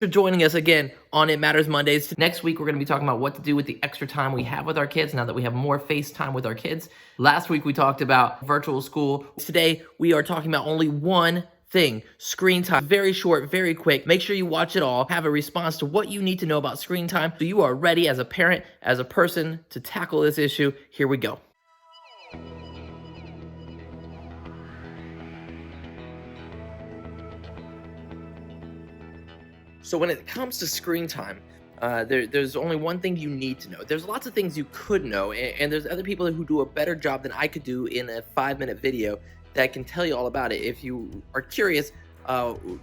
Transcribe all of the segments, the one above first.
For joining us again on It Matters Mondays. Next week, we're going to be talking about what to do with the extra time we have with our kids now that we have more face time with our kids. Last week, we talked about virtual school. Today, we are talking about only one thing: screen time. Very short, very quick. Make sure you watch it all. Have a response to what you need to know about screen time so you are ready as a parent, as a person to tackle this issue. Here we go. So when it comes to screen time, there's only one thing you need to know. There's lots of things you could know, and there's other people who do a better job than I could do in a 5-minute video that can tell you all about it. If you are curious,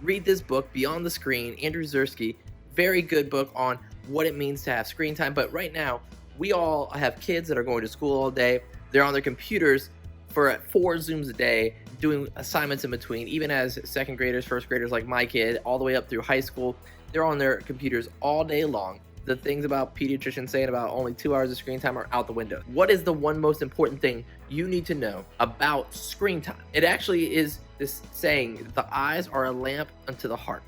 read this book, Beyond the Screen, Andrew Zersky. Very good book on what it means to have screen time. But right now, we all have kids that are going to school all day. They're on their computers for 4 Zooms a day, doing assignments in between, even as second graders, first graders like my kid, all the way up through high school. They're on their computers all day long. The things about pediatricians saying about only 2 hours of screen time are out the window. What is the one most important thing you need to know about screen time? It actually is this saying, the eyes are a lamp unto the heart.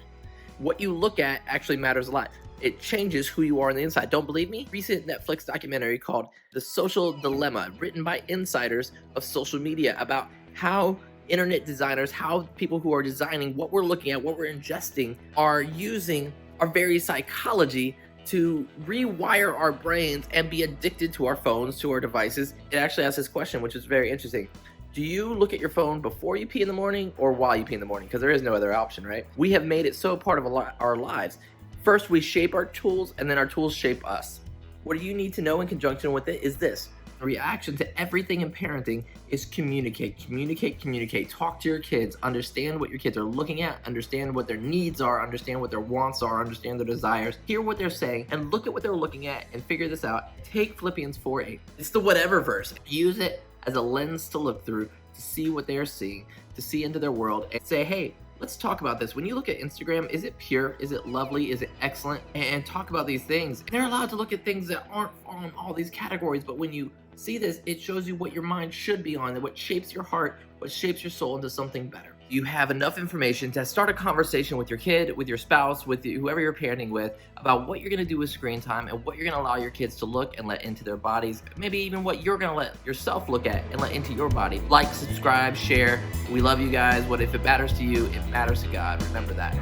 What you look at actually matters a lot. It changes who you are on the inside. Don't believe me? Recent Netflix documentary called The Social Dilemma, written by insiders of social media, about how internet designers, how people who are designing what we're looking at, what we're ingesting, are using our very psychology to rewire our brains and be addicted to our phones, to our devices. It actually asks this question, which is very interesting. Do you look at your phone before you pee in the morning or while you pee in the morning? Because there is no other option, right? We have made it so part of our lives. First, we shape our tools, and then our tools shape us. What you need to know in conjunction with it is this: the reaction to everything in parenting is communicate, communicate, communicate. Talk to your kids, understand what your kids are looking at, understand what their needs are, understand what their wants are, understand their desires, hear what they're saying, and look at what they're looking at and figure this out. Take Philippians 4:8. It's the whatever verse. Use it as a lens to look through, to see what they are seeing, to see into their world, and say, hey, let's talk about this. When you look at Instagram, is it pure? Is it lovely? Is it excellent? And talk about these things. They're allowed to look at things that aren't on all these categories, but when you see this, it shows you what your mind should be on, and what shapes your heart, what shapes your soul into something better. You have enough information to start a conversation with your kid, with your spouse, with whoever you're parenting with, about what you're going to do with screen time and what you're going to allow your kids to look and let into their bodies. Maybe even what you're going to let yourself look at and let into your body. Like, subscribe, share. We love you guys. What if it matters to you, it matters to God. Remember that.